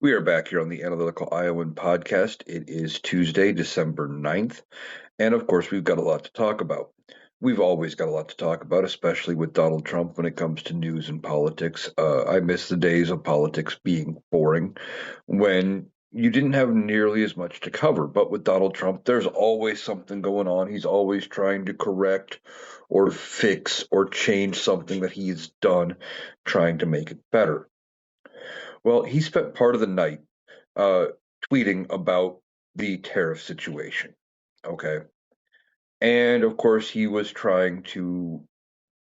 We are back here on the Analyticaliowan podcast. It is Tuesday, December 9th, and of course, we've got a lot to talk about. We've always got a lot to talk about, especially with Donald Trump when it comes to news and politics. I miss the days of politics being boring when you didn't have nearly as much to cover. But with Donald Trump, there's always something going on. He's always trying to correct or fix or change something that he's done, trying to make it better. Well, he spent part of the night uh, tweeting about the tariff situation. Okay. And of course, he was trying to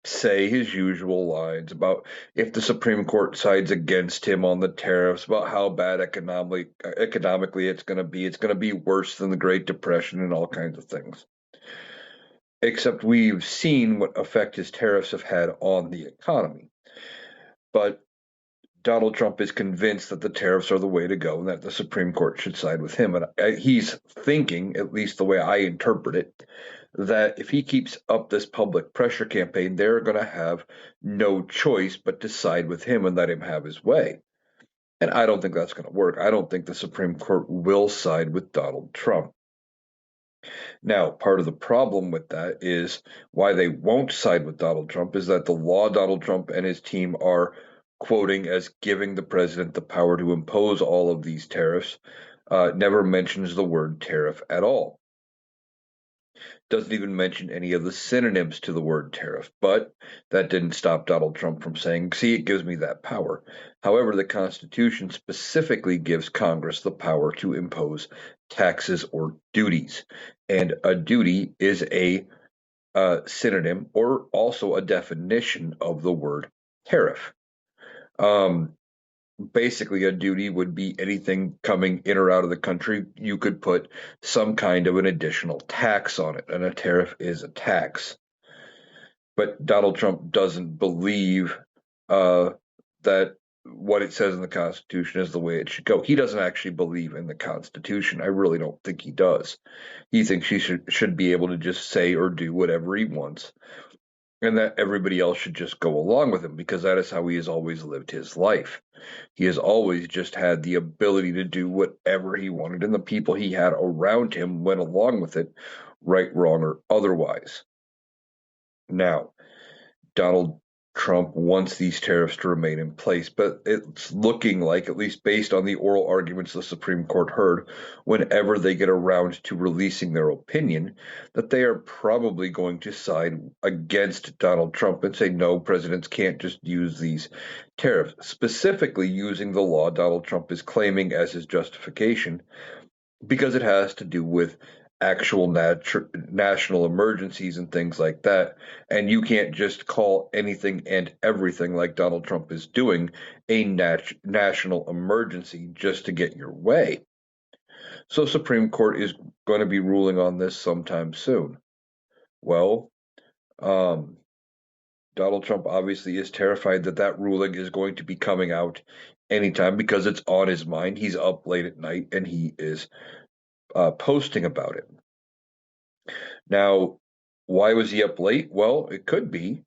say his usual lines about if the Supreme Court sides against him on the tariffs, about how bad economically it's going to be. It's going to be worse than the Great Depression and all kinds of things. Except we've seen what effect his tariffs have had on the economy. But Donald Trump is convinced that the tariffs are the way to go and that the Supreme Court should side with him. And he's thinking, at least the way I interpret it, that if he keeps up this public pressure campaign, they're going to have no choice but to side with him and let him have his way. And I don't think that's going to work. I don't think the Supreme Court will side with Donald Trump. Now, part of the problem with that is why they won't side with Donald Trump is that the law Donald Trump and his team are quoting as giving the president the power to impose all of these tariffs never mentions the word tariff at all. Doesn't even mention any of the synonyms to the word tariff, but that didn't stop Donald Trump from saying, see, it gives me that power. However, the Constitution specifically gives Congress the power to impose taxes or duties. And a duty is a synonym or also a definition of the word tariff. Um, Basically, a duty would be anything coming in or out of the country. You could put some kind of an additional tax on it, and a tariff is a tax. But Donald Trump doesn't believe uh, that what it says in the Constitution is the way it should go. He doesn't actually believe in the Constitution. I really don't think he does. He thinks he should be able to just say or do whatever he wants, and that everybody else should just go along with him because that is how he has always lived his life. He has always just had the ability to do whatever he wanted, and the people he had around him went along with it, right, wrong, or otherwise. Now, Donald Trump wants these tariffs to remain in place, but it's looking like, at least based on the oral arguments the Supreme Court heard, whenever they get around to releasing their opinion, that they are probably going to side against Donald Trump and say, no, presidents can't just use these tariffs, specifically using the law Donald Trump is claiming as his justification, because it has to do with actual national emergencies and things like that. And you can't just call anything and everything like Donald Trump is doing a national emergency just to get your way. So Supreme Court is going to be ruling on this sometime soon. Well, um, Donald Trump obviously is terrified that that ruling is going to be coming out anytime because it's on his mind. He's up late at night and he is posting about it. Now, why was he up late? Well, it could be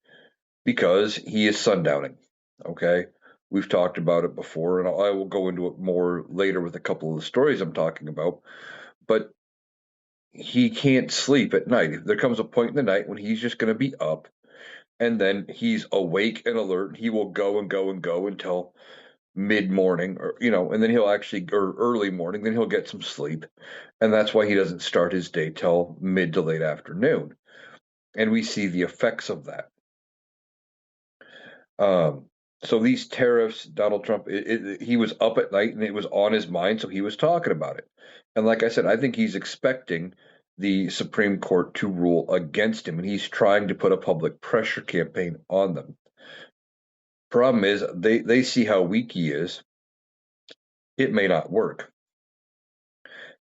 because he is sundowning. Okay. We've talked about it before, and I will go into it more later with a couple of the stories I'm talking about. But he can't sleep at night. There comes a point in the night when he's just going to be up, and then he's awake and alert. He will go and go and go until mid morning, or and then he'll actually, or early morning, then he'll get some sleep. And that's why he doesn't start his day till mid to late afternoon. And we see the effects of that. Um, so these tariffs, Donald Trump, he was up at night and it was on his mind, so he was talking about it. And like I said, I think he's expecting the Supreme Court to rule against him, and he's trying to put a public pressure campaign on them. Problem is, they see how weak he is. It may not work.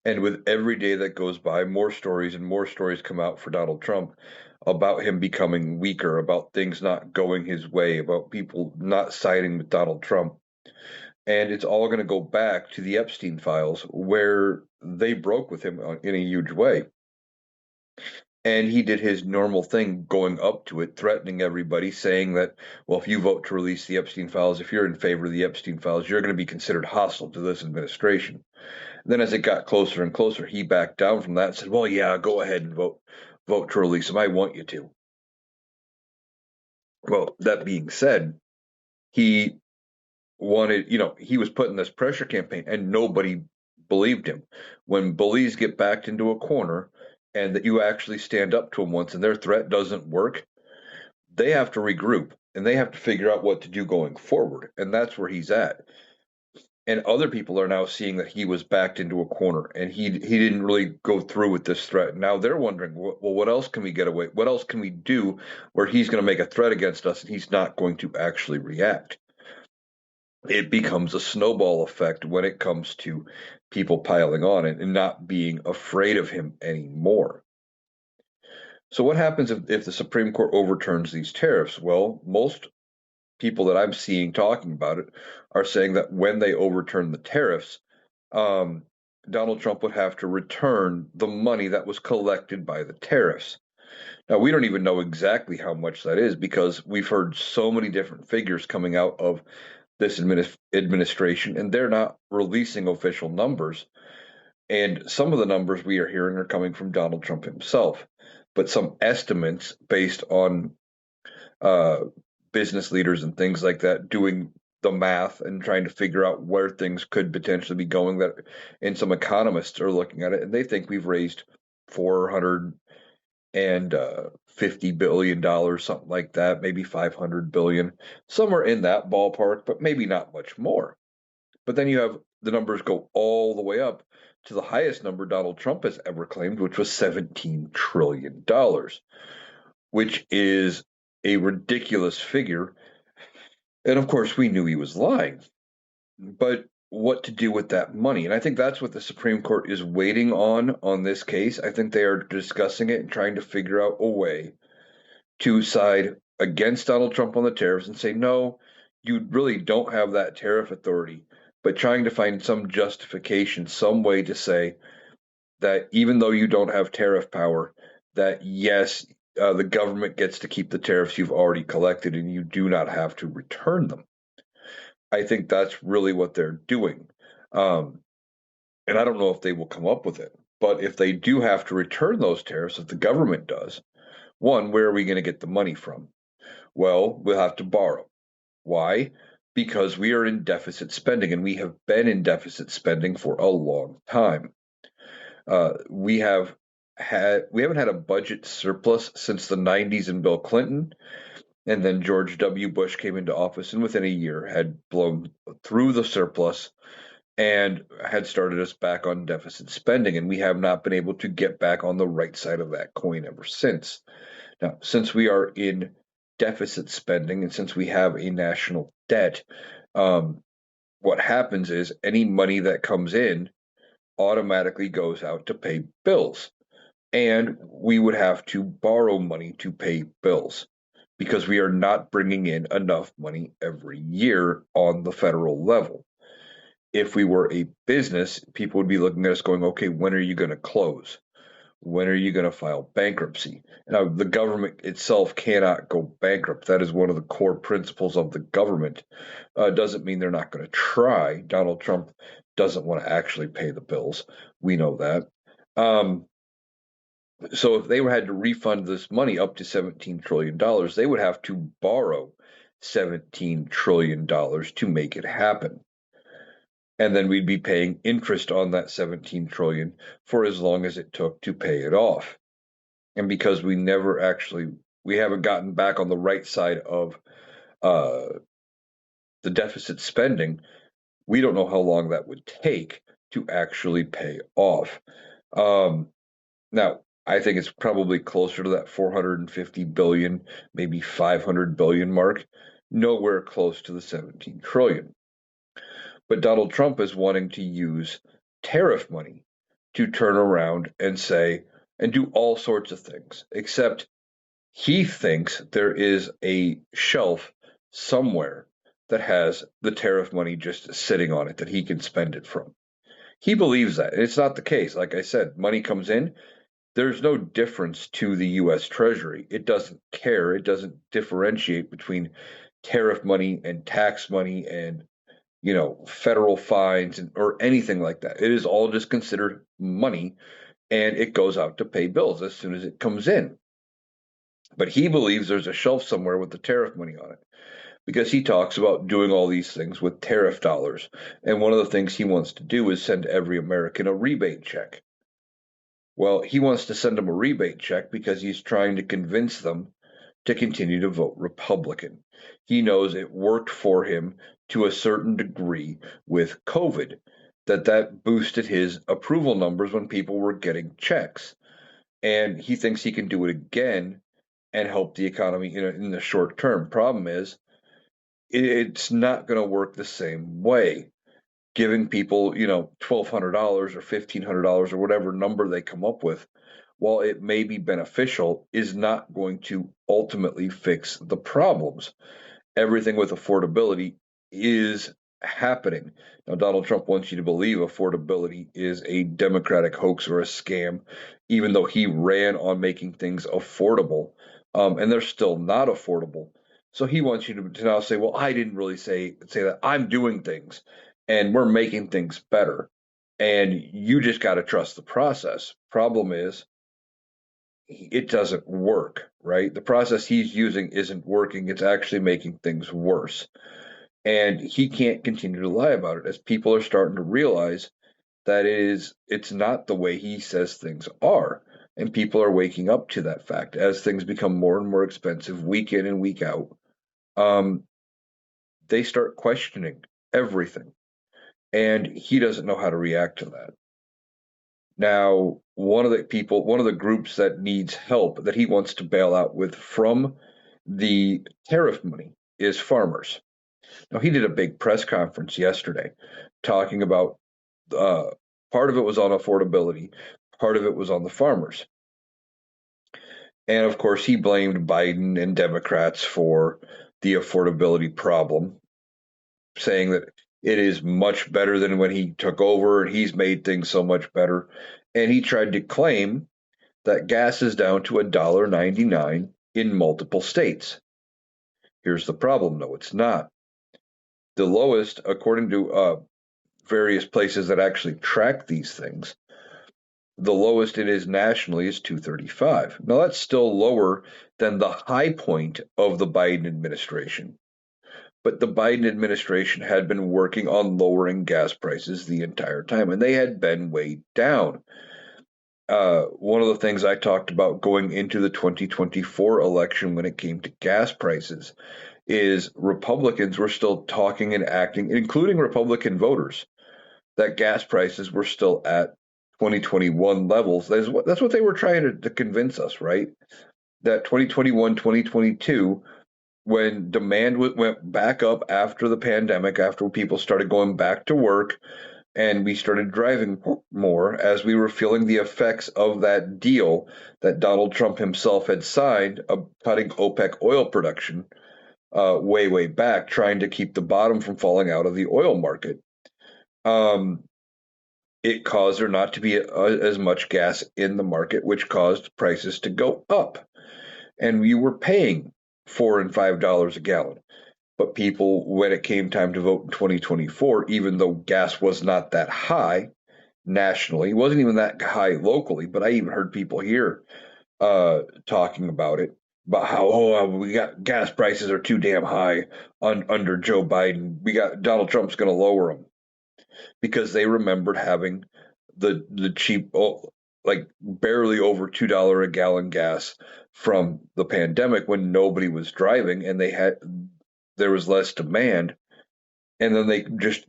And with every day that goes by, more stories and more stories come out for Donald Trump about him becoming weaker, about things not going his way, about people not siding with Donald Trump. And it's all going to go back to the Epstein files where they broke with him in a huge way. And he did his normal thing going up to it, threatening everybody, saying that, well, if you vote to release the Epstein files, if you're in favor of the Epstein files, you're going to be considered hostile to this administration. And then as it got closer and closer, he backed down from that and said, well, yeah, go ahead and vote to release them. I want you to. Well, that being said, he wanted, he was putting this pressure campaign and nobody believed him. When bullies get backed into a corner and that you actually stand up to them once and their threat doesn't work, they have to regroup and they have to figure out what to do going forward. And that's where he's at. And other people are now seeing that he was backed into a corner and he didn't really go through with this threat. Now they're wondering, well, what else can we get away? What else can we do where he's going to make a threat against us and he's not going to actually react? It becomes a snowball effect when it comes to people piling on and not being afraid of him anymore. So what happens if the Supreme Court overturns these tariffs? Well, most people that I'm seeing talking about it are saying that when they overturn the tariffs, um, Donald Trump would have to return the money that was collected by the tariffs. Now, we don't even know exactly how much that is because we've heard so many different figures coming out of this administration, and they're not releasing official numbers. And some of the numbers we are hearing are coming from Donald Trump himself, but some estimates based on uh, business leaders and things like that doing the math and trying to figure out where things could potentially be going. That, and some economists are looking at it, and they think we've raised 450 billion dollars, something like that, maybe 500 billion, somewhere in that ballpark, but maybe not much more. But then you have the numbers go all the way up to the highest number Donald Trump has ever claimed, which was $17 trillion, which is a ridiculous figure. And of course, we knew he was lying. But what to do with that money? And I think that's what the Supreme Court is waiting on this case. I think they are discussing it and trying to figure out a way to side against Donald Trump on the tariffs and say, no, you really don't have that tariff authority, but trying to find some justification, some way to say that even though you don't have tariff power, that yes, the government gets to keep the tariffs you've already collected and you do not have to return them. I think that's really what they're doing. Um, and I don't know if they will come up with it, but if they do have to return those tariffs, if the government does, one, where are we going to get the money from? Well, we'll have to borrow. Why? Because we are in deficit spending, and we have been in deficit spending for a long time. We haven't had a budget surplus since the 90s and Bill Clinton, and then George W. Bush came into office, and within a year had blown through the surplus and had started us back on deficit spending, and we have not been able to get back on the right side of that coin ever since. Now, since we are in deficit spending and since we have a national debt, um, what happens is any money that comes in automatically goes out to pay bills. And we would have to borrow money to pay bills because we are not bringing in enough money every year on the federal level. If we were a business, people would be looking at us going, okay, when are you going to close? When are you going to file bankruptcy? Now, the government itself cannot go bankrupt. That is one of the core principles of the government. Doesn't mean they're not going to try. Donald Trump doesn't want to actually pay the bills. We know that. So if they had to refund this money up to $17 trillion, they would have to borrow $17 trillion to make it happen. And then we'd be paying interest on that 17 trillion for as long as it took to pay it off. And because we haven't gotten back on the right side of uh, the deficit spending, we don't know how long that would take to actually pay off. Um, Now, I think it's probably closer to that 450 billion, maybe 500 billion mark, nowhere close to the 17 trillion. But Donald Trump is wanting to use tariff money to turn around and say, and do all sorts of things, except he thinks there is a shelf somewhere that has the tariff money just sitting on it that he can spend it from. He believes that. And it's not the case. Like I said, money comes in, there's no difference to the U.S. Treasury. It doesn't care. It doesn't differentiate between tariff money and tax money and federal fines or anything like that. It is all just considered money, and it goes out to pay bills as soon as it comes in. But he believes there's a shelf somewhere with the tariff money on it because he talks about doing all these things with tariff dollars. And one of the things he wants to do is send every American a rebate check. Well, he wants to send them a rebate check because he's trying to convince them to continue to vote Republican. He knows it worked for him to a certain degree with COVID, that boosted his approval numbers when people were getting checks. And he thinks he can do it again and help the economy in the short term. Problem is, it's not going to work the same way. Giving people, $1,200 or $1,500 or whatever number they come up with, while it may be beneficial, is not going to ultimately fix the problems. Everything with affordability is happening. Now, Donald Trump wants you to believe affordability is a Democratic hoax or a scam, even though he ran on making things affordable, and they're still not affordable. So he wants you to now say, "Well, I didn't really say that. I'm doing things, and we're making things better, and you just got to trust the process." Problem is, it doesn't work, right? The process he's using isn't working. It's actually making things worse. And he can't continue to lie about it as people are starting to realize that it's not the way he says things are. And people are waking up to that fact as things become more and more expensive week in and week out. Um, they start questioning everything. And he doesn't know how to react to that. Now, one of the groups that needs help that he wants to bail out with from the tariff money is farmers. Now, he did a big press conference yesterday talking about uh, part of it was on affordability, part of it was on the farmers. And of course, he blamed Biden and Democrats for the affordability problem, saying that it is much better than when he took over and he's made things so much better. And he tried to claim that gas is down to $1.99 in multiple states. Here's the problem, though, it's not. The lowest, according to various places that actually track these things, the lowest it is nationally is 235. Now, that's still lower than the high point of the Biden administration. But the Biden administration had been working on lowering gas prices the entire time, and they had been way down. One of the things I talked about going into the 2024 election when it came to gas prices is Republicans were still talking and acting, including Republican voters, that gas prices were still at 2021 levels. That's what they were trying to convince us, right? That 2021, 2022, when demand went back up after the pandemic, after people started going back to work, and we started driving more as we were feeling the effects of that deal that Donald Trump himself had signed of cutting OPEC oil production way back, trying to keep the bottom from falling out of the oil market. Um, it caused there not to be as much gas in the market, which caused prices to go up. And we were paying $4 and $5 a gallon. But people, when it came time to vote in 2024, even though gas was not that high nationally, it wasn't even that high locally, but I even heard people here talking about it, about how, we got gas prices are too damn high under Joe Biden. We got Donald Trump's going to lower them because they remembered having the cheap, like barely over $2 a gallon gas from the pandemic when nobody was driving and there was less demand. And then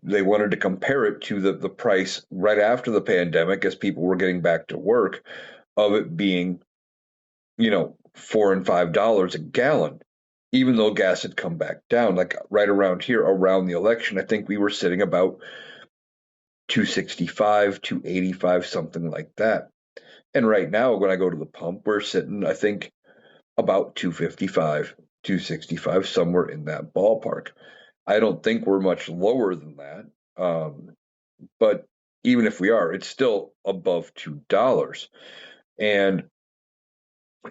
they wanted to compare it to the price right after the pandemic as people were getting back to work, of it being, $4 and $5 a gallon, even though gas had come back down. Like right around here, around the election, I think we were sitting about 265, 285, something like that. And right now, when I go to the pump, we're sitting, I think, about 255, 265, somewhere in that ballpark. I don't think we're much lower than that. But even if we are, it's still above $2. And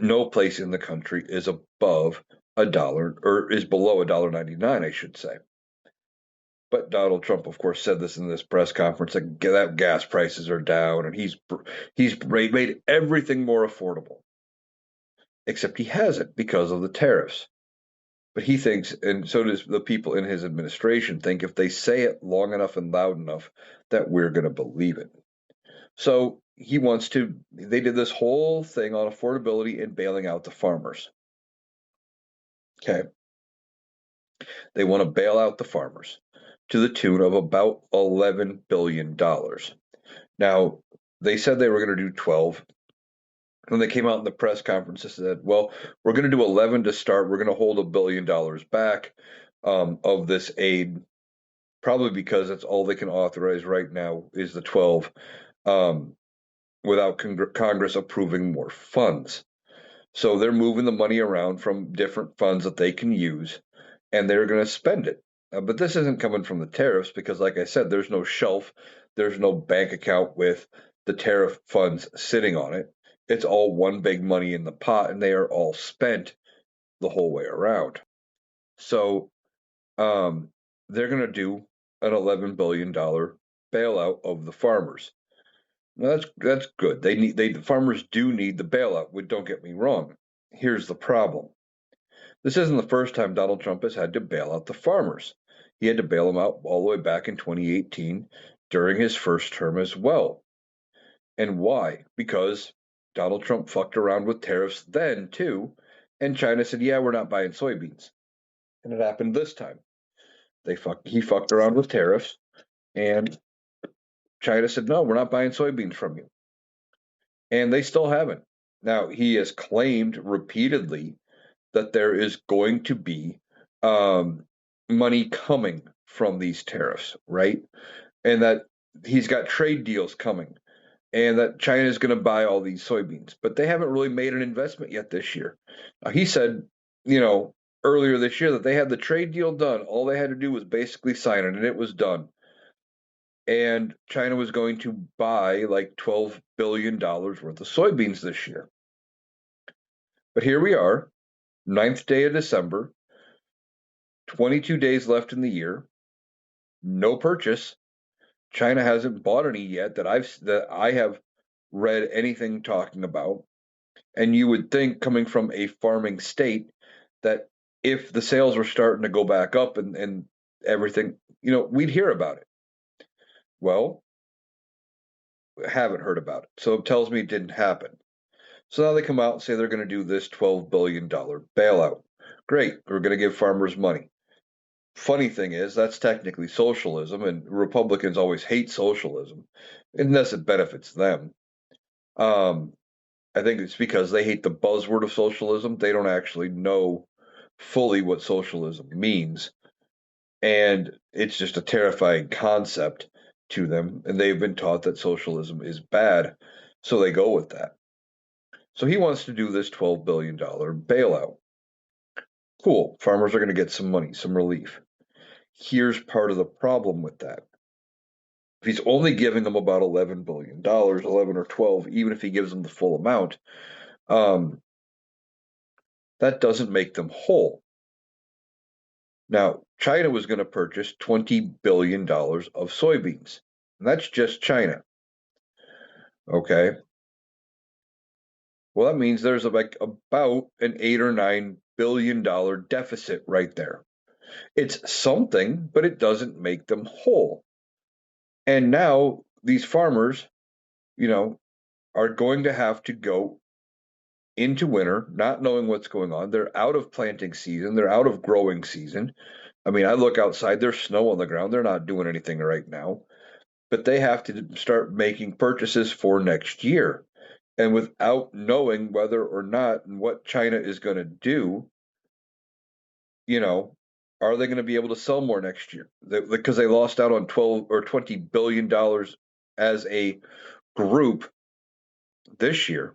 no place in the country is above a dollar, or is below $1.99, I should say. But Donald Trump, of course, said this in this press conference that gas prices are down, and he's made everything more affordable. Except he hasn't because of the tariffs. But he thinks, and so does the people in his administration, think if they say it long enough and loud enough that we're going to believe it. So he wants to. They did this whole thing on affordability and bailing out the farmers. Okay, they want to bail out the farmers to the tune of about $11 billion. Now, they said they were going to do 12. When they came out in the press conference, they said, "Well, we're going to do 11 to start. We're going to hold $1 billion back of this aid, probably because that's all they can authorize right now is the 12, um, without Congress approving more funds. So they're moving the money around from different funds that they can use, and they're going to spend it. But this isn't coming from the tariffs because, like I said, there's no shelf, there's no bank account with the tariff funds sitting on it. It's all one big money in the pot, and they are all spent the whole way around. So um, they're going to do an $11 billion bailout of the farmers. Now that's good. The farmers do need the bailout. Don't get me wrong. Here's the problem. This isn't the first time Donald Trump has had to bail out the farmers. He had to bail them out all the way back in 2018 during his first term as well. And why? Because Donald Trump fucked around with tariffs then too, and China said, "Yeah, we're not buying soybeans." And it happened this time. He fucked around with tariffs, and China said, "No, we're not buying soybeans from you." And they still haven't. Now, he has claimed repeatedly that there is going to be um, money coming from these tariffs, right? And that he's got trade deals coming, and that China is going to buy all these soybeans, but they haven't really made an investment yet this year. He said, you know, earlier this year that they had the trade deal done. All they had to do was basically sign it, and it was done. And China was going to buy like $12 billion worth of soybeans this year. But here we are, 9th day of December, 22 days left in the year, no purchase. China hasn't bought any yet that I have read anything talking about. And you would think, coming from a farming state, that if the sales were starting to go back up and everything, we'd hear about it. Well, haven't heard about it. So it tells me it didn't happen. So now they come out and say they're going to do this $12 billion bailout. Great, we're going to give farmers money. Funny thing is, that's technically socialism, and Republicans always hate socialism unless it benefits them. Um, I think it's because they hate the buzzword of socialism. They don't actually know fully what socialism means. And it's just a terrifying concept to them. And they've been taught that socialism is bad. So they go with that. So he wants to do this $12 billion bailout. Cool. Farmers are going to get some money, some relief. Here's part of the problem with that. If he's only giving them about $11 billion, 11 or 12, even if he gives them the full amount, um, that doesn't make them whole. Now, China was going to purchase $20 billion of soybeans. And that's just China. Okay. Well, that means there's like about an $8 or $9 billion deficit right there. It's something, but it doesn't make them whole. And now these farmers, you know, are going to have to go into winter, not knowing what's going on. They're out of planting season, they're out of growing season. I mean, I look outside, there's snow on the ground. They're not doing anything right now, but they have to start making purchases for next year. And without knowing whether or not and what China is going to do, you know, are they going to be able to sell more next year? Because they lost out on 12 or $20 billion as a group this year.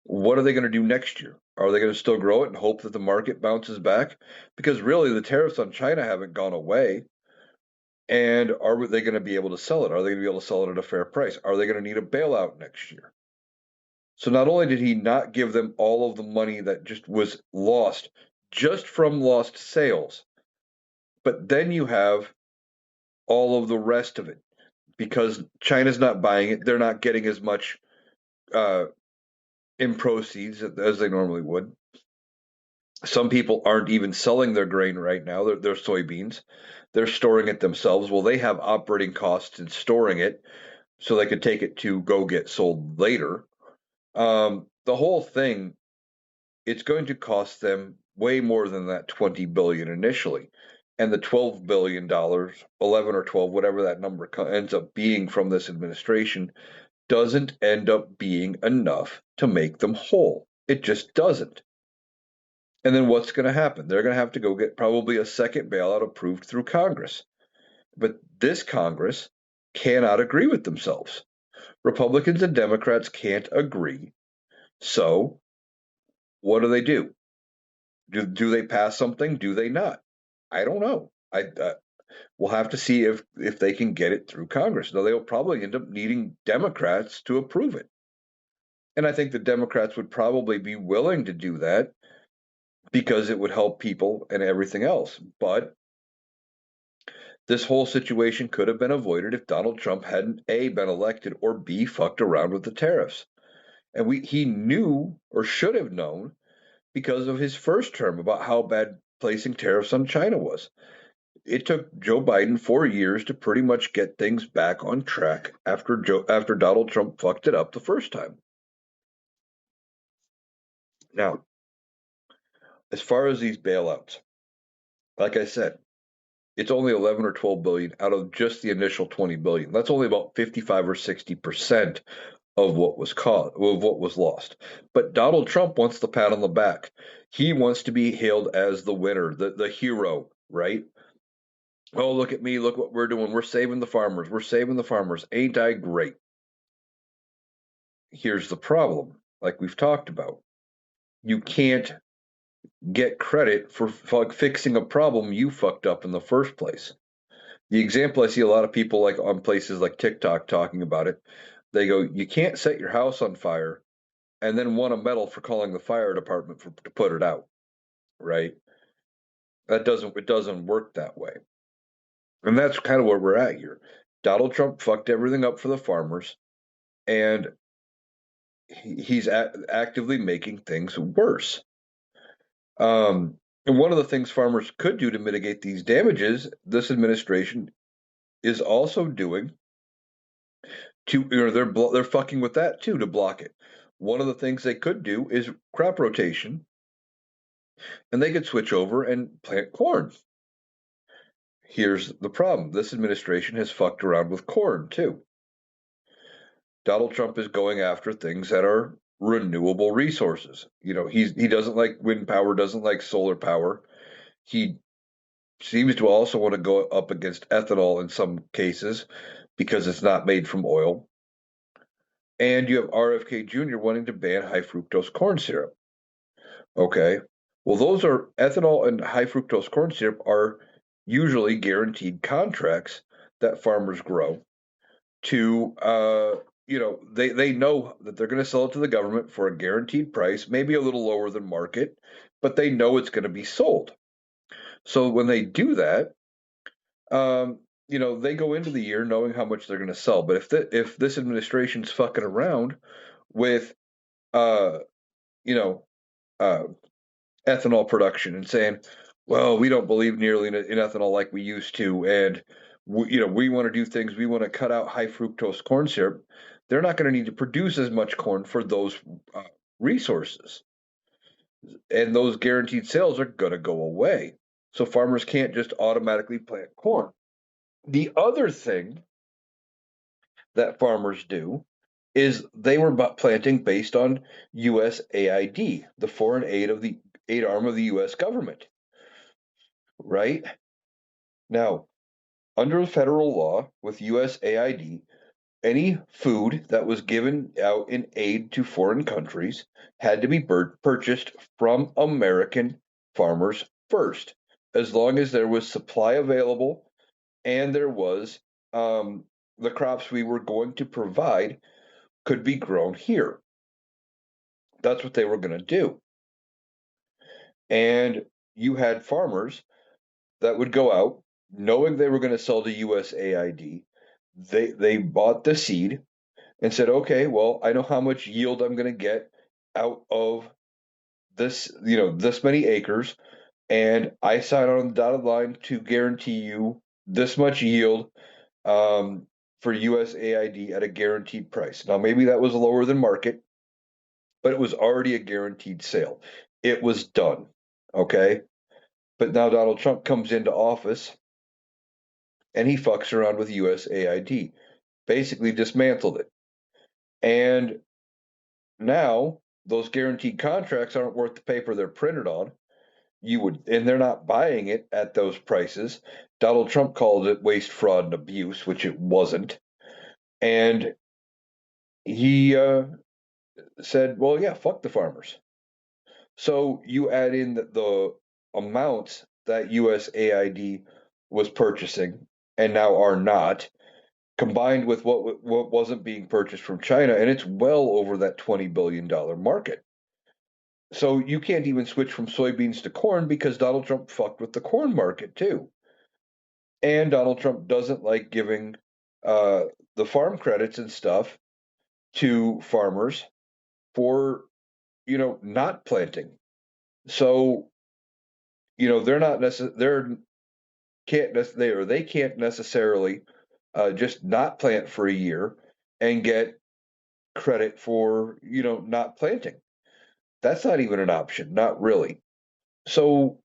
What are they going to do next year? Are they going to still grow it and hope that the market bounces back? Because really, the tariffs on China haven't gone away. And are they going to be able to sell it? Are they going to be able to sell it at a fair price? Are they going to need a bailout next year? So not only did he not give them all of the money that just was lost just from lost sales, but then you have all of the rest of it because China's not buying it. They're not getting as much uh, in proceeds as they normally would. Some people aren't even selling their grain right now, their soybeans. They're storing it themselves. Well, they have operating costs in storing it so they could take it to go get sold later. The whole thing, it's going to cost them way more than that 20 billion initially. And the $12 billion, 11 or 12, whatever that number ends up being from this administration, doesn't end up being enough to make them whole. It just doesn't. And then what's going to happen? They're going to have to go get probably a second bailout approved through Congress. But this Congress cannot agree with themselves. Republicans and Democrats can't agree. So what do they do? Do they pass something? Do they not? I don't know. We'll have to see if they can get it through Congress. Though they'll probably end up needing Democrats to approve it. And I think the Democrats would probably be willing to do that because it would help people and everything else. But this whole situation could have been avoided if Donald Trump hadn't A, been elected, or B, fucked around with the tariffs. And he knew or should have known because of his first term about how bad placing tariffs on China was. It took Joe Biden 4 years to pretty much get things back on track after Donald Trump fucked it up the first time. Now, as far as these bailouts, like I said, it's only 11 or 12 billion out of just the initial 20 billion. That's only about 55 or 60% of what was lost. But Donald Trump wants the pat on the back. He wants to be hailed as the winner, the hero, right? Oh, look at me, look what we're doing. We're saving the farmers. We're saving the farmers. Ain't I great? Here's the problem, like we've talked about. You can't get credit for fixing a problem you fucked up in the first place. The example I see a lot of people like on places like TikTok talking about it, they go, you can't set your house on fire and then won a medal for calling the fire department to put it out, right? It doesn't work that way. And that's kind of where we're at here. Donald Trump fucked everything up for the farmers, and he's actively making things worse. And one of the things farmers could do to mitigate these damages, this administration is also doing they're fucking with that too to block it. One of the things they could do is crop rotation, and they could switch over and plant corn. Here's the problem: this administration has fucked around with corn too. Donald Trump is going after things that are renewable resources. He doesn't like wind power, doesn't like solar power. He seems to also want to go up against ethanol in some cases because it's not made from oil. And you have RFK Jr. wanting to ban high fructose corn syrup. Okay. Well, those are ethanol and high fructose corn syrup are usually guaranteed contracts that farmers grow to, they know that they're going to sell it to the government for a guaranteed price, maybe a little lower than market, but they know it's going to be sold. So when they do that, they go into the year knowing how much they're going to sell. But if this administration's fucking around with, uh, you know, uh, ethanol production and saying, well, we don't believe nearly in ethanol like we used to, and we want to do things. We want to cut out high fructose corn syrup. They're not going to need to produce as much corn for those uh, resources, and those guaranteed sales are going to go away. So farmers can't just automatically plant corn. The other thing that farmers do is they were planting based on USAID, the foreign aid arm of the U.S. government, right? Now, under federal law with USAID, any food that was given out in aid to foreign countries had to be purchased from American farmers first, as long as there was supply available and there was the crops we were going to provide could be grown here. That's what they were going to do. And you had farmers that would go out knowing they were going to sell to USAID. They bought the seed and said, okay, well, I know how much yield I'm going to get out of this, this many acres, and I sign on the dotted line to guarantee you this much yield for USAID at a guaranteed price. Now, maybe that was lower than market, but it was already a guaranteed sale. It was done. Okay. But now Donald Trump comes into office and he fucks around with USAID, basically dismantled it. And now those guaranteed contracts aren't worth the paper they're printed on. And they're not buying it at those prices. Donald Trump called it waste, fraud, and abuse, which it wasn't. And he said, well, yeah, fuck the farmers. So you add in the amounts that USAID was purchasing and now are not, combined with what wasn't being purchased from China, and it's well over that $20 billion market. So you can't even switch from soybeans to corn because Donald Trump fucked with the corn market too. And Donald Trump doesn't like giving uh, the farm credits and stuff to farmers for not planting. So they're not necessarily they can't necessarily just not plant for a year and get credit for not planting. That's not even an option, not really. So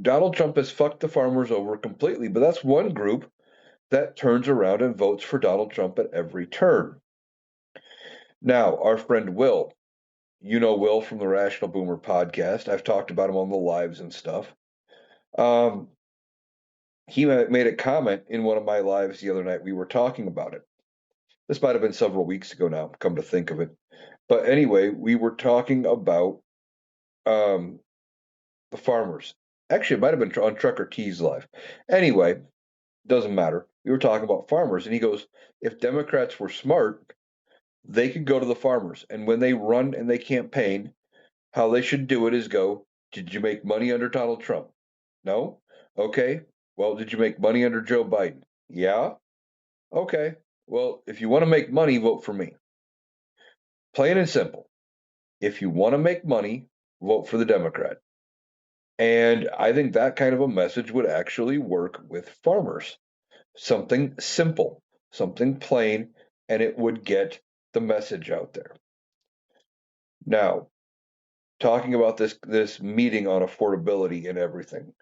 Donald Trump has fucked the farmers over completely, but that's one group that turns around and votes for Donald Trump at every turn. Now, our friend Will, Will from the Rational Boomer podcast. I've talked about him on the lives and stuff. Um, he made a comment in one of my lives the other night. We were talking about it. This might have been several weeks ago now, come to think of it. But anyway, we were talking about um, the farmers. Actually, it might have been on Trucker T's live. Anyway, doesn't matter. We were talking about farmers, and he goes, if Democrats were smart, they could go to the farmers, and when they run and they campaign, how they should do it is go, did you make money under Donald Trump? No? Okay. Well, did you make money under Joe Biden? Yeah. Okay. Well, if you want to make money, vote for me. Plain and simple. If you want to make money, vote for the Democrat. And I think that kind of a message would actually work with farmers. Something simple, something plain, and it would get the message out there. Now, talking about this meeting on affordability and everything,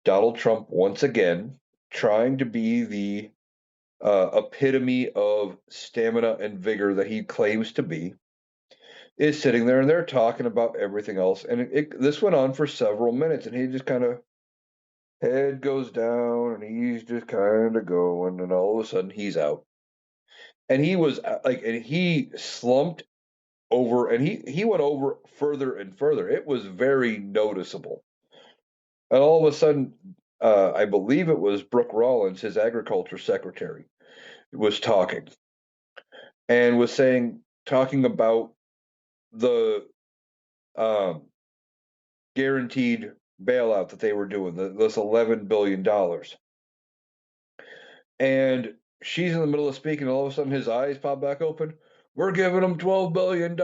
Donald Trump once again trying to be the epitome of stamina and vigor that he claims to be, is sitting there and they're talking about everything else. And this went on for several minutes, and he just kind of head goes down and he's just kind of going, and all of a sudden he's out. And he was and he slumped over, and he went over further and further. It was very noticeable. And all of a sudden, I believe it was Brooke Rollins, his agriculture secretary, was talking and was talking about the um, guaranteed bailout that they were doing, this $11 billion. And she's in the middle of speaking, and all of a sudden his eyes pop back open. We're giving them $12 billion.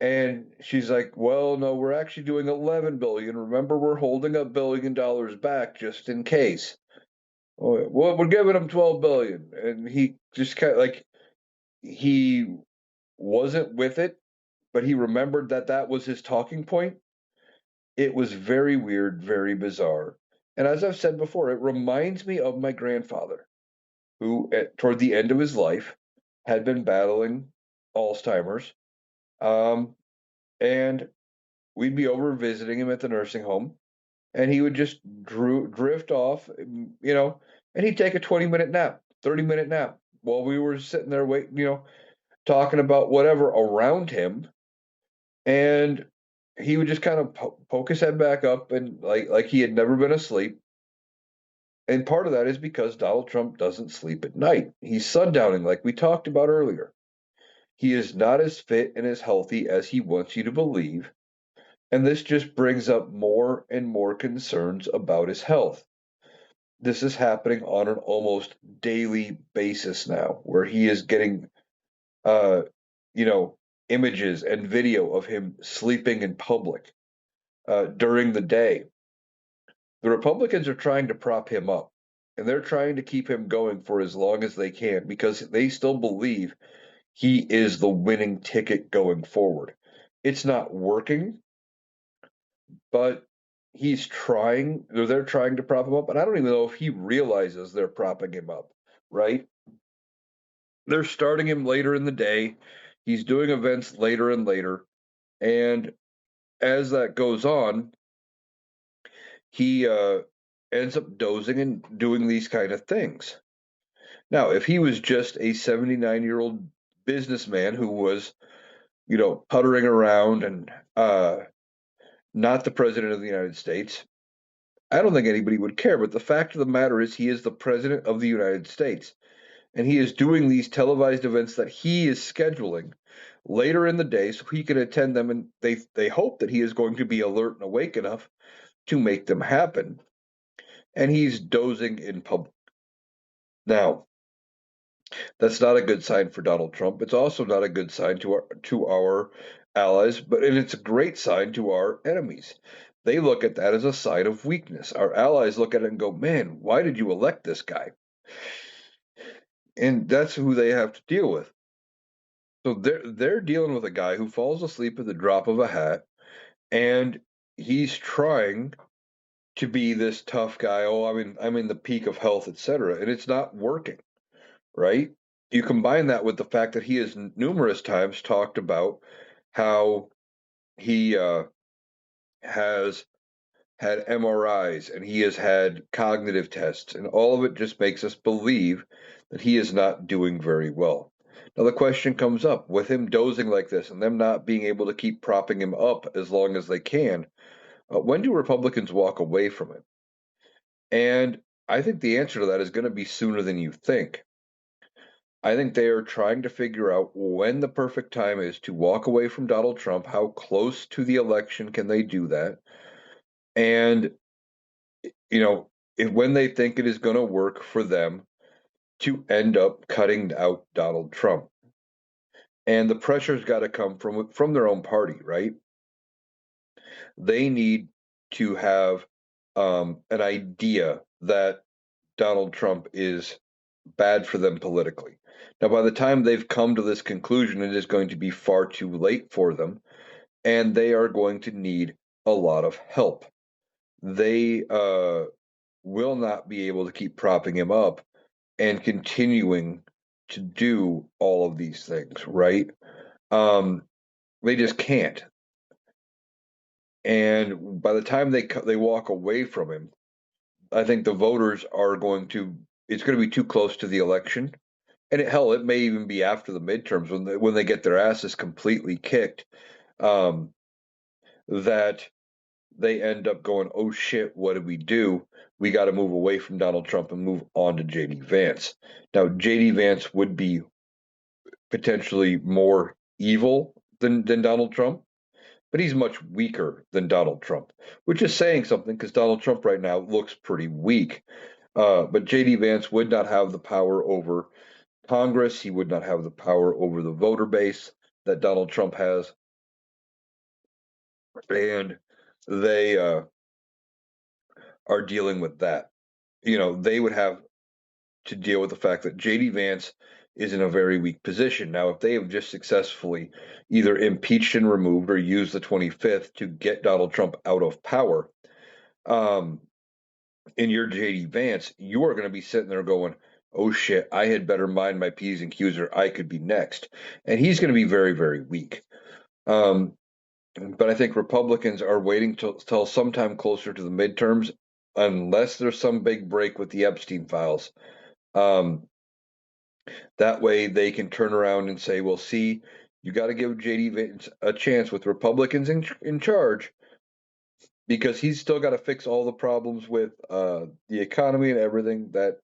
And she's like, well, no, we're actually doing 11 billion. Remember, we're holding $1 billion back just in case. Oh, well, we're giving him 12 billion. And he just kind of he wasn't with it, but he remembered that that was his talking point. It was very weird, very bizarre. And as I've said before, it reminds me of my grandfather, who toward the end of his life had been battling Alzheimer's. Um, and we'd be over visiting him at the nursing home, and he would just drift off, and he'd take a 20-minute nap, 30-minute nap while we were sitting there waiting, talking about whatever around him. And he would just kind of poke his head back up and like he had never been asleep. And part of that is because Donald Trump doesn't sleep at night. He's sundowning, like we talked about earlier. He is not as fit and as healthy as he wants you to believe, and this just brings up more and more concerns about his health. This is happening on an almost daily basis now, where he is getting, uh, you know, images and video of him sleeping in public during the day. The Republicans are trying to prop him up, and they're trying to keep him going for as long as they can because they still believe he is the winning ticket going forward. It's not working, but he's trying, or they're trying to prop him up, and I don't even know if he realizes they're propping him up, right? They're starting him later in the day. He's doing events later and later, and as that goes on, he ends up dozing and doing these kind of things. Now, if he was just a 79-year-old businessman who was, puttering around and not the president of the United States, I don't think anybody would care. But the fact of the matter is, he is the president of the United States, and he is doing these televised events that he is scheduling later in the day so he can attend them, and they hope that he is going to be alert and awake enough to make them happen. And he's dozing in public. Now, that's not a good sign for Donald Trump. It's also not a good sign to our allies, and it's a great sign to our enemies. They look at that as a sign of weakness. Our allies look at it and go, "Man, why did you elect this guy?" And that's who they have to deal with. So they're dealing with a guy who falls asleep at the drop of a hat, and he's trying to be this tough guy. Oh, I'm in the peak of health, etc., and it's not working, right? You combine that with the fact that he has numerous times talked about how he has had MRIs and he has had cognitive tests, and all of it just makes us believe that he is not doing very well. Now, the question comes up with him dozing like this and them not being able to keep propping him up as long as they can. When do Republicans walk away from it? And I think the answer to that is going to be sooner than you think. I think they are trying to figure out when the perfect time is to walk away from Donald Trump. How close to the election can they do that? And, when they think it is going to work for them to end up cutting out Donald Trump. And the pressure's got to come from their own party, right? They need to have an idea that Donald Trump is bad for them politically. Now, by the time they've come to this conclusion, it is going to be far too late for them, and they are going to need a lot of help. They will not be able to keep propping him up and continuing to do all of these things, right? Um, they just can't. And by the time they walk away from him, I think the voters are going to. It's going to be too close to the election, and hell, it may even be after the midterms when they get their asses completely kicked. Um, that they end up going, "Oh shit, what did we do? We got to move away from Donald Trump and move on to JD Vance." Now, JD Vance would be potentially more evil than Donald Trump, but he's much weaker than Donald Trump, which is saying something because Donald Trump right now looks pretty weak. But JD Vance would not have the power over Congress. He would not have the power over the voter base that Donald Trump has. And they are dealing with that. They would have to deal with the fact that JD Vance is in a very weak position. Now, if they have just successfully either impeached and removed or used the 25th to get Donald Trump out of power, um, in your JD Vance, you are going to be sitting there going, "Oh shit, I had better mind my P's and Q's or I could be next." And he's going to be very, very weak. Um, but I think Republicans are waiting till sometime closer to the midterms, unless there's some big break with the Epstein files. Um, that way they can turn around and say, "Well, see, you got to give JD Vance a chance with Republicans in charge because he's still got to fix all the problems with the economy and everything that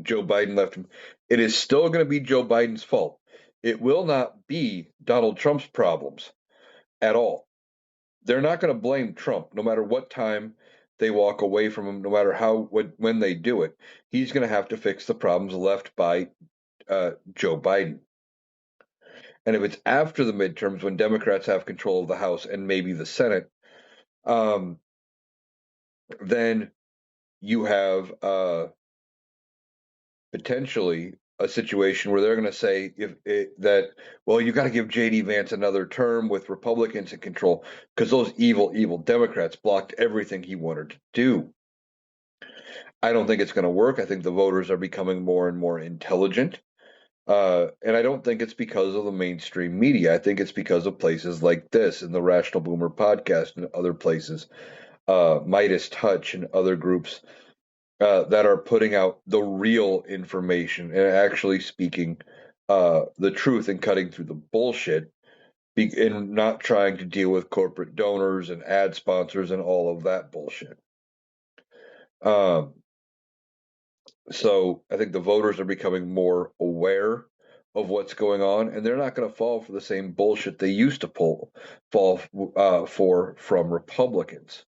Joe Biden left him. It is still going to be Joe Biden's fault. It will not be Donald Trump's problems at all. They're not going to blame Trump, no matter what time they walk away from him, no matter when they do it. He's going to have to fix the problems left by Joe Biden. And if it's after the midterms, when Democrats have control of the House and maybe the Senate, um, then you have potentially a situation where they're going to say that, well, you got to give JD Vance another term with Republicans in control because those evil Democrats blocked everything he wanted to do. I don't think it's going to work. I think the voters are becoming more and more intelligent. And I don't think it's because of the mainstream media. I think it's because of places like this and the Rational Boomer podcast and other places, Midas Touch and other groups that are putting out the real information and actually speaking the truth and cutting through the bullshit and not trying to deal with corporate donors and ad sponsors and all of that bullshit. Um, so I think the voters are becoming more aware of what's going on, and they're not going to fall for the same bullshit they used to fall for from Republicans.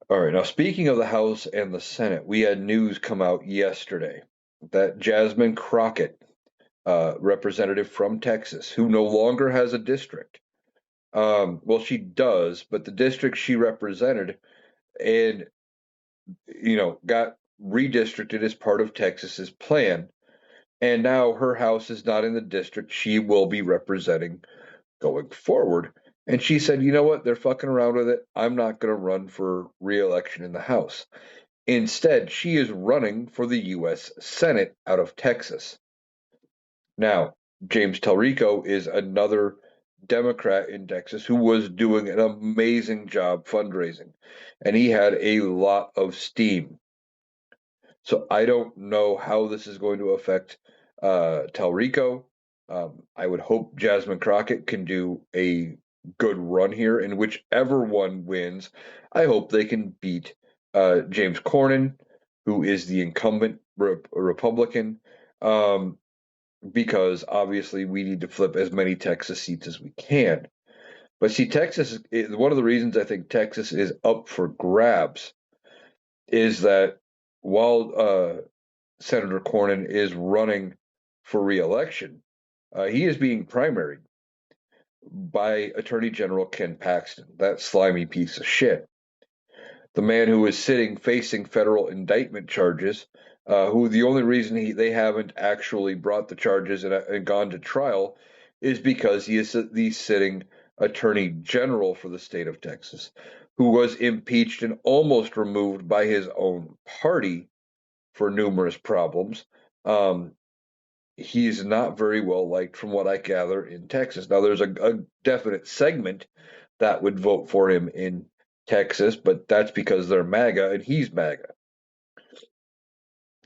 All right, now speaking of the House and the Senate, we had news come out yesterday that Jasmine Crockett, representative from Texas, who no longer has a district, well, she does, but the district she represented and got redistricted as part of Texas's plan, and now her house is not in the district she will be representing going forward. And she said, you know what? They're fucking around with it. I'm not going to run for re-election in the House. Instead, she is running for the U.S. Senate out of Texas. Now, James Talrico is another Democrat in Texas who was doing an amazing job fundraising, and he had a lot of steam. So I don't know how this is going to affect Talrico. I would hope Jasmine Crockett can do a good run here, and whichever one wins, I hope they can beat James Cornyn, who is the incumbent Republican, um, because obviously we need to flip as many Texas seats as we can. But see, Texas, one of the reasons I think Texas is up for grabs is that while Senator Cornyn is running for reelection, he is being primaried by Attorney General Ken Paxton, that slimy piece of shit. The man who is facing federal indictment charges, who the only reason they haven't actually brought the charges and gone to trial is because he is the sitting Attorney General for the state of Texas, who was impeached and almost removed by his own party for numerous problems. Um, he's not very well liked from what I gather in Texas. Now, there's a definite segment that would vote for him in Texas, but that's because they're MAGA and he's MAGA.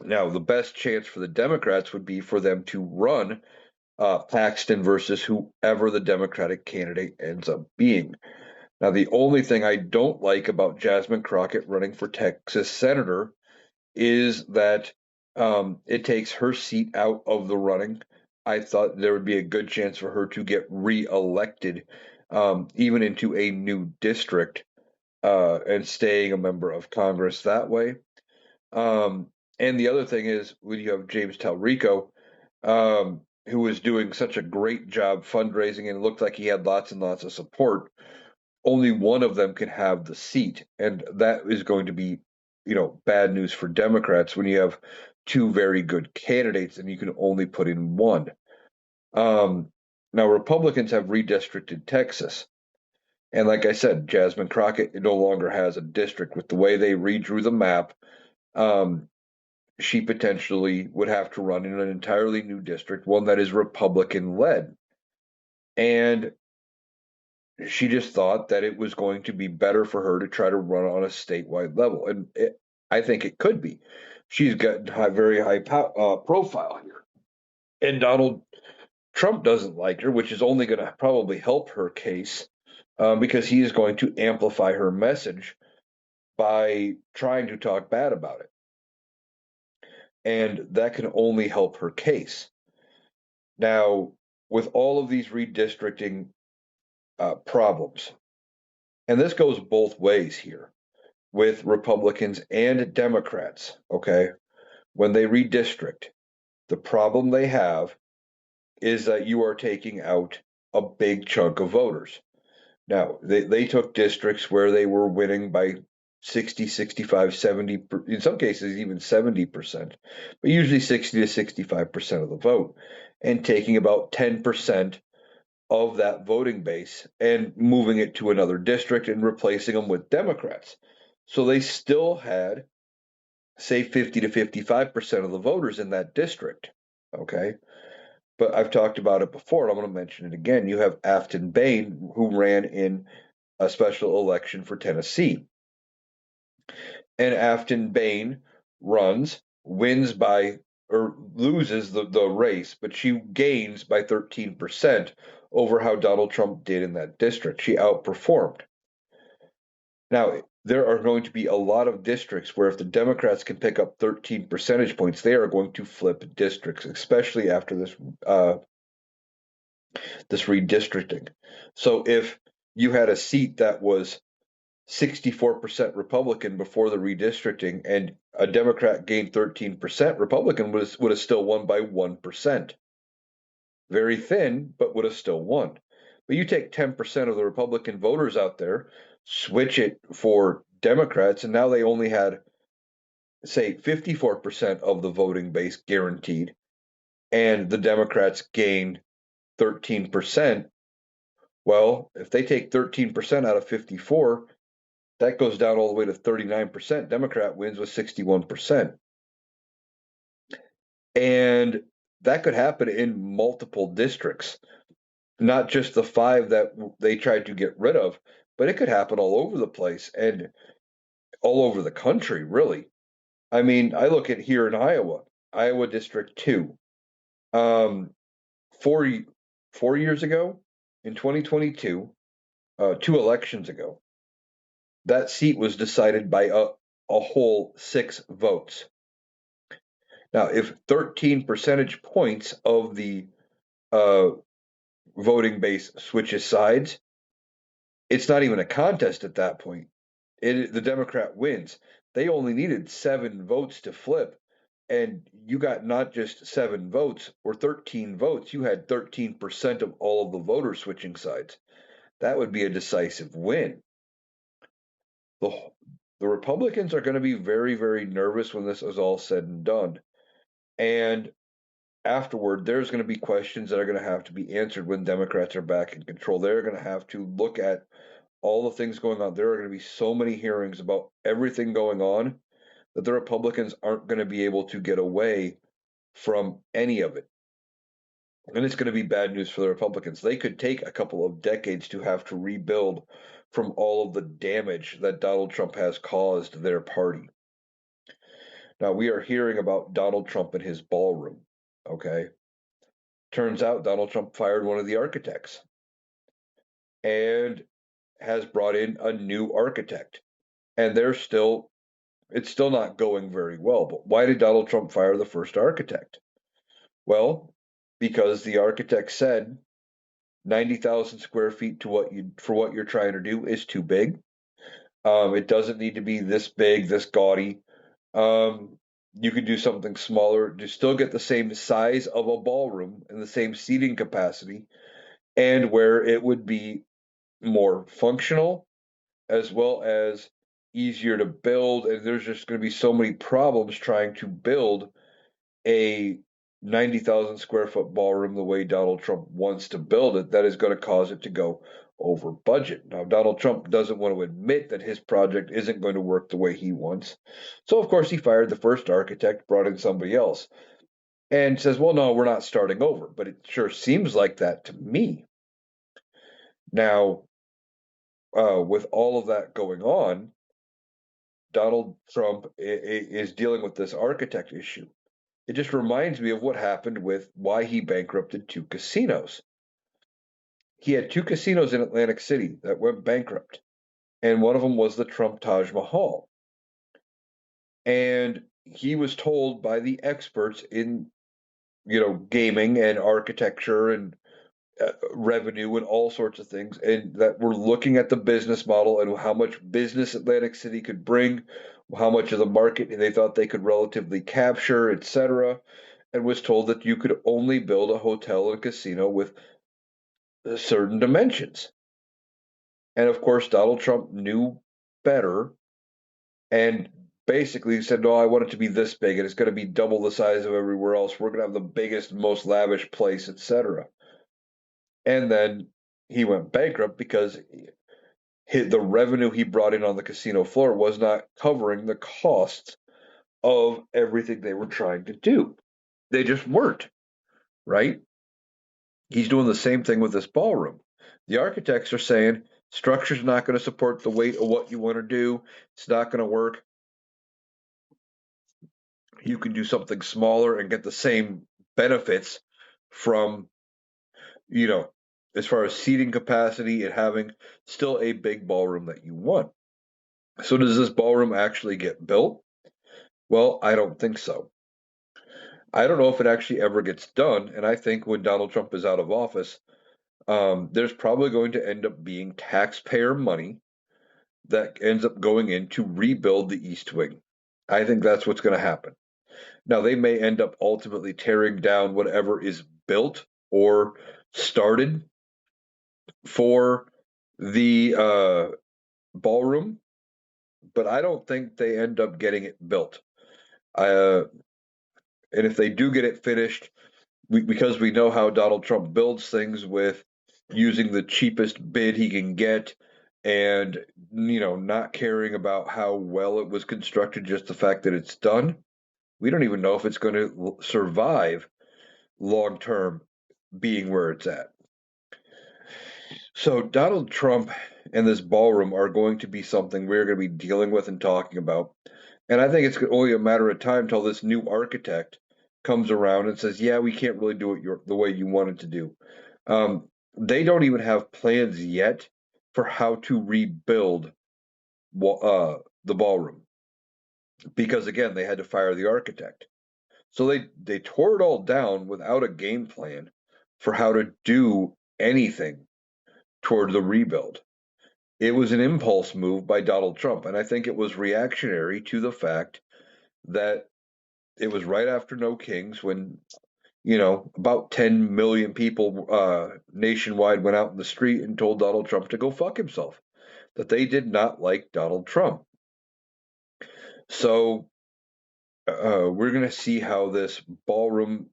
Now, the best chance for the Democrats would be for them to run Paxton versus whoever the Democratic candidate ends up being. Now, the only thing I don't like about Jasmine Crockett running for Texas senator is that it takes her seat out of the running. I thought there would be a good chance for her to get reelected, even into a new district, and staying a member of Congress that way. Um, and the other thing is, when you have James Talrico, who was doing such a great job fundraising and looked like he had lots and lots of support, only one of them can have the seat, and that is going to be, bad news for Democrats when you have two very good candidates and you can only put in one. Now Republicans have redistricted Texas, and like I said, Jasmine Crockett no longer has a district. With the way they redrew the map, um, she potentially would have to run in an entirely new district, one that is Republican led. And she just thought that it was going to be better for her to try to run on a statewide level. And I think it could be. She's got very high profile here. And Donald Trump doesn't like her, which is only going to probably help her case, because he is going to amplify her message by trying to talk bad about it. And that can only help her case. Now, with all of these redistricting problems, and this goes both ways here with Republicans and Democrats, okay? When they redistrict, the problem they have is that you are taking out a big chunk of voters. Now, they took districts where they were winning by 60, 65, 70, in some cases even 70%, but usually 60 to 65% of the vote, and taking about 10% of that voting base and moving it to another district and replacing them with Democrats. So they still had, say, 50 to 55% of the voters in that district. Okay. But I've talked about it before, and I'm going to mention it again. You have Afton Bain, who ran in a special election for Tennessee. And Afton Bain runs, wins by, or loses the race, but she gains by 13% over how Donald Trump did in that district. She outperformed. Now, there are going to be a lot of districts where if the Democrats can pick up 13 percentage points, they are going to flip districts, especially after this redistricting. So if you had a seat that was 64% Republican before the redistricting and a Democrat gained 13%, Republican would have still won by 1%. Very thin, but would have still won. But you take 10% of the Republican voters out there, switch it for Democrats, and now they only had, say, 54% of the voting base guaranteed, and the Democrats gain 13%. Well, if they take 13% out of 54, that goes down all the way to 39%. Democrat wins with 61%. And that could happen in multiple districts, not just the five that they tried to get rid of, but it could happen all over the place and all over the country, really. I mean, I look at here in Iowa, Iowa District 2. Um, four, 4 years ago, in 2022, 2 elections ago, that seat was decided by a whole 6 votes. Now, if 13 percentage points of the uh, voting base switches sides, it's not even a contest at that point. The Democrat wins. They only needed 7 votes to flip, and you got not just 7 votes or 13 votes, you had 13% of all of the voters switching sides. That would be a decisive win. The, the Republicans are going to be very, very nervous when this is all said and done. And afterward, there's going to be questions that are going to have to be answered when Democrats are back in control. They're going to have to look at all the things going on. There are going to be so many hearings about everything going on that the Republicans aren't going to be able to get away from any of it. And it's going to be bad news for the Republicans. They could take a couple of decades to have to rebuild from all of the damage that Donald Trump has caused their party. Now, we are hearing about Donald Trump in his ballroom. Okay. Turns out Donald Trump fired one of the architects and has brought in a new architect. And it's still not going very well. But why did Donald Trump fire the first architect? Well, because the architect said 90,000 square feet for what you're trying to do is too big. It doesn't need to be this big, this gaudy. You could do something smaller to still get the same size of a ballroom and the same seating capacity, and where it would be more functional as well as easier to build. And there's just going to be so many problems trying to build a 90,000 square foot ballroom the way Donald Trump wants to build it that is going to cause it to go over budget. Now, Donald Trump doesn't want to admit that his project isn't going to work the way he wants. So, of course, he fired the first architect, brought in somebody else, and says, well, no, we're not starting over. But it sure seems like that to me. Now, with all of that going on, Donald Trump is dealing with this architect issue. It just reminds me of what happened with why he bankrupted 2 casinos. He had 2 casinos in Atlantic City that went bankrupt, and one of them was the Trump Taj Mahal. And he was told by the experts in gaming and architecture and revenue and all sorts of things, and that we're looking at the business model and how much business Atlantic City could bring, how much of the market they thought they could relatively capture, etc., and was told that you could only build a hotel and casino with certain dimensions. And of course, Donald Trump knew better and basically said, "No, I want it to be this big, and it's going to be double the size of everywhere else. We're going to have the biggest, most lavish place, etc." And then he went bankrupt because the revenue he brought in on the casino floor was not covering the costs of everything they were trying to do. They just weren't, right? He's doing the same thing with this ballroom. The architects are saying structure's not going to support the weight of what you want to do. It's not going to work. You can do something smaller and get the same benefits from, you know, as far as seating capacity and having still a big ballroom that you want. So does this ballroom actually get built? Well, I don't think so. I don't know if it actually ever gets done. And I think when Donald Trump is out of office, there's probably going to end up being taxpayer money that ends up going in to rebuild the East Wing. I think that's what's going to happen. Now, they may end up ultimately tearing down whatever is built or started for the ballroom, but I don't think they end up getting it built. Uh, and if they do get it finished, because we know how Donald Trump builds things with using the cheapest bid he can get and not caring about how well it was constructed, just the fact that it's done. We don't even know if it's going to survive long term being where it's at. So Donald Trump and this ballroom are going to be something we're going to be dealing with and talking about. And I think it's only a matter of time till this new architect comes around and says, "Yeah, we can't really do it the way you want it to do." They don't even have plans yet for how to rebuild the ballroom because, again, they had to fire the architect. So they tore it all down without a game plan for how to do anything toward the rebuild. It was an impulse move by Donald Trump, and I think it was reactionary to the fact that it was right after No Kings when about 10 million people nationwide went out in the street and told Donald Trump to go fuck himself, that they did not like Donald Trump. So we're going to see how this ballroom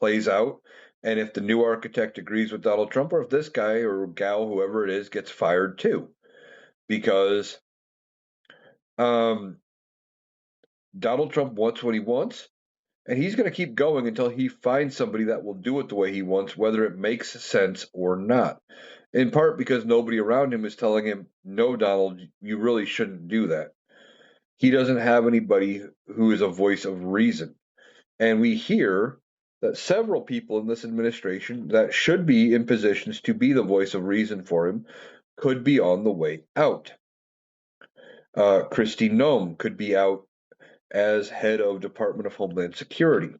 plays out, and if the new architect agrees with Donald Trump, or if this guy or gal, whoever it is, gets fired too, because um, Donald Trump wants what he wants, and he's going to keep going until he finds somebody that will do it the way he wants, whether it makes sense or not. In part because nobody around him is telling him, "No, Donald, you really shouldn't do that." He doesn't have anybody who is a voice of reason. And we hear that several people in this administration that should be in positions to be the voice of reason for him could be on the way out. Kristi Noem could be out as head of Department of Homeland Security.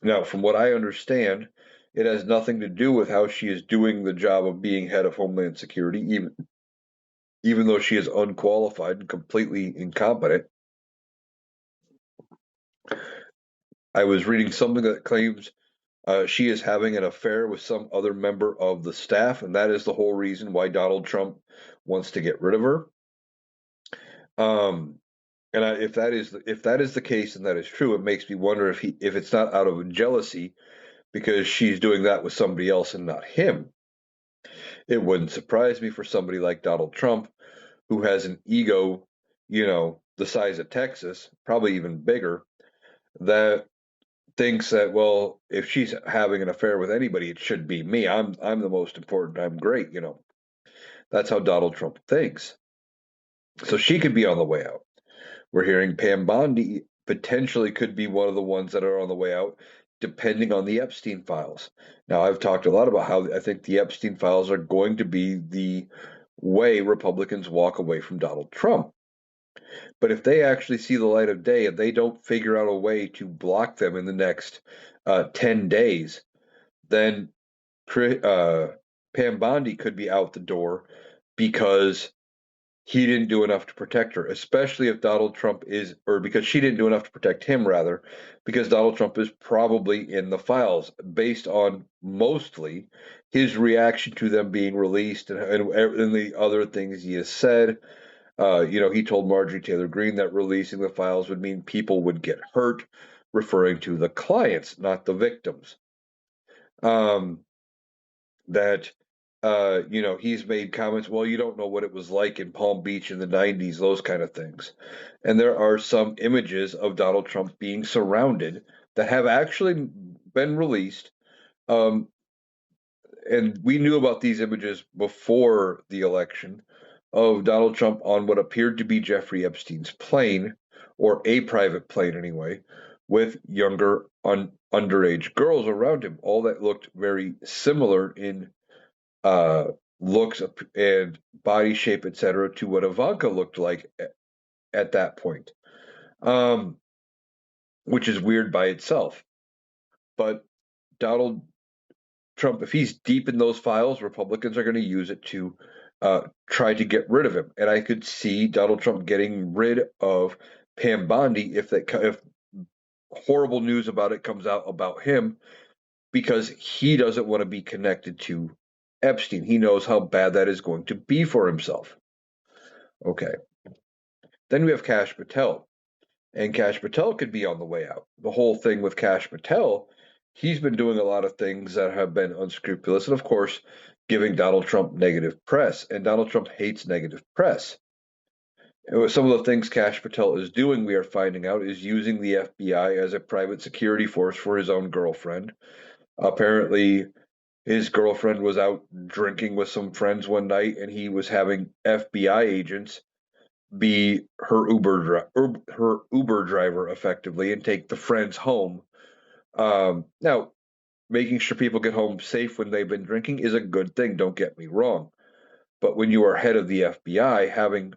Now, from what I understand, it has nothing to do with how she is doing the job of being head of Homeland Security, even though she is unqualified and completely incompetent. I was reading something that claims she is having an affair with some other member of the staff, and that is the whole reason why Donald Trump wants to get rid of her. Um, and if that is the case and that is true, it makes me wonder if it's not out of jealousy because she's doing that with somebody else and not him. It wouldn't surprise me for somebody like Donald Trump, who has an ego, the size of Texas, probably even bigger, that thinks that, well, if she's having an affair with anybody, it should be me. I'm the most important. I'm great. That's how Donald Trump thinks. So she could be on the way out. We're hearing Pam Bondi potentially could be one of the ones that are on the way out, depending on the Epstein files. Now, I've talked a lot about how I think the Epstein files are going to be the way Republicans walk away from Donald Trump. But if they actually see the light of day and they don't figure out a way to block them in the next 10 days, then Pam Bondi could be out the door because he didn't do enough to protect her, especially if Donald Trump is, or because she didn't do enough to protect him, rather, because Donald Trump is probably in the files based on mostly his reaction to them being released and the other things he has said. He told Marjorie Taylor Greene that releasing the files would mean people would get hurt, referring to the clients, not the victims. Um, that he's made comments, well, you don't know what it was like in Palm Beach in the 90s, those kind of things. And there are some images of Donald Trump being surrounded that have actually been released. Um, and we knew about these images before the election of Donald Trump on what appeared to be Jeffrey Epstein's plane, or a private plane anyway, with younger underage girls around him, all that looked very similar in uh, looks and body shape, etc., to what Ivanka looked like at that point, um, which is weird by itself. But Donald Trump, if he's deep in those files, Republicans are going to use it to try to get rid of him. And I could see Donald Trump getting rid of Pam Bondi if horrible news about it comes out about him, because he doesn't want to be connected to Epstein. He knows how bad that is going to be for himself. Okay. Then we have Kash Patel, and Kash Patel could be on the way out. The whole thing with Kash Patel, he's been doing a lot of things that have been unscrupulous, and of course, giving Donald Trump negative press. And Donald Trump hates negative press. And some of the things Kash Patel is doing, we are finding out, is using the FBI as a private security force for his own girlfriend. Apparently, his girlfriend was out drinking with some friends one night, and he was having FBI agents be her Uber driver effectively and take the friends home. Now, making sure people get home safe when they've been drinking is a good thing. Don't get me wrong, but when you are head of the FBI, having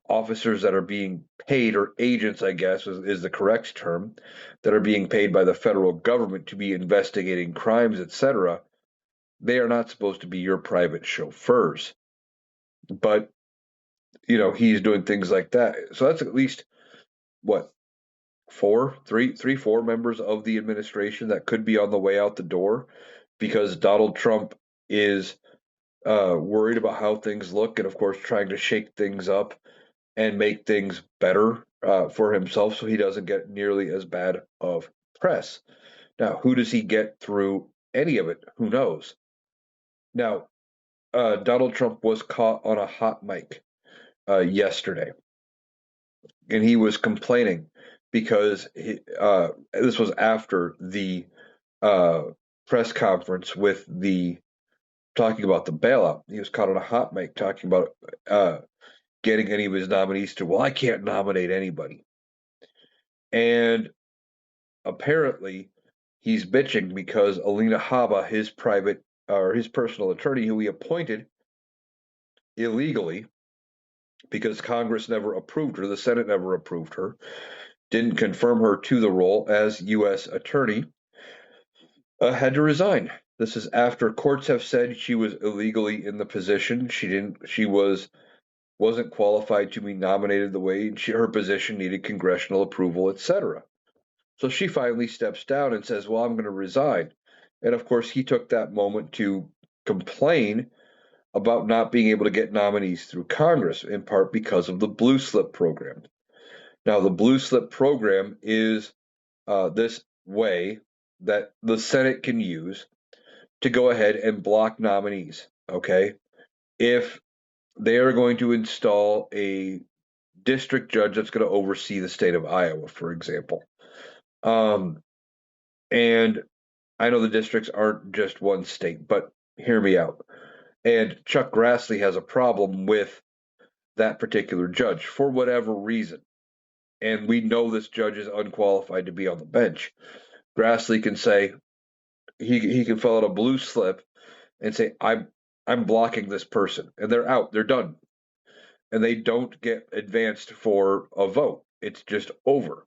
officers that are being paid, or agents, I guess is the correct term, that are being paid by the federal government to be investigating crimes, etc., they are not supposed to be your private chauffeurs. But he's doing things like that. So that's at least what, four members of the administration that could be on the way out the door, because Donald Trump is worried about how things look, and of course trying to shake things up and make things better for himself, so he doesn't get nearly as bad of press. Now, who does he get through any of it? Who knows? Now, Donald Trump was caught on a hot mic yesterday, and he was complaining because this was after the uh, press conference with the talking about the bailout. He was caught on a hot mic talking about uh, getting any of his nominees to, well, I can't nominate anybody. And apparently he's bitching because Alina Habba, his personal attorney, who he appointed illegally because Congress never approved her, the Senate never approved her, didn't confirm her to the role as U.S. attorney, had to resign. This is after courts have said she was illegally in the position. Wasn't qualified to be nominated the way her position needed congressional approval, etc. So she finally steps down and says, "Well, I'm going to resign." And of course, he took that moment to complain about not being able to get nominees through Congress, in part because of the Blue Slip program. Now, the Blue Slip program is this way that the Senate can use to go ahead and block nominees. Okay, if they are going to install a district judge that's going to oversee the state of Iowa, for example. And I know the districts aren't just one state, but hear me out. And Chuck Grassley has a problem with that particular judge for whatever reason. And we know this judge is unqualified to be on the bench. Grassley can say, he can fill out a blue slip and say, I'm blocking this person, and they're out, they're done. and they don't get advanced for a vote. It's just over.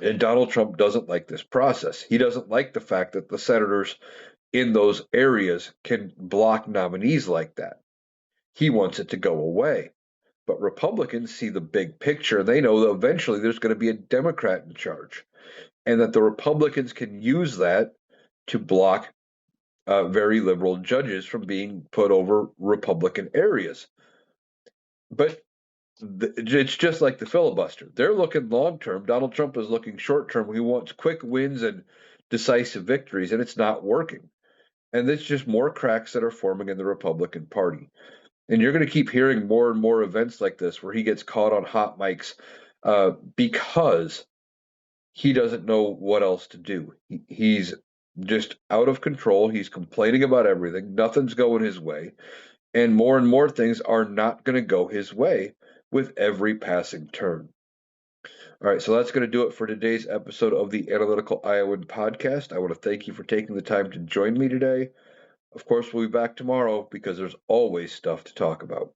And Donald Trump doesn't like this process. He doesn't like the fact that the senators in those areas can block nominees like that. He wants it to go away. But Republicans see the big picture, and they know that eventually there's going to be a Democrat in charge, and that the Republicans can use that to block very liberal judges from being put over Republican areas. But it's just like the filibuster. They're looking long term. Donald Trump is looking short term. He wants quick wins and decisive victories, and it's not working. And it's just more cracks that are forming in the Republican Party. And you're going to keep hearing more and more events like this where he gets caught on hot mics because he doesn't know what else to do. He's just out of control. He's complaining about everything. Nothing's going his way. And more things are not going to go his way with every passing turn. All right, so that's going to do it for today's episode of the Analytical Iowan podcast. I want to thank you for taking the time to join me today. Of course, we'll be back tomorrow because there's always stuff to talk about.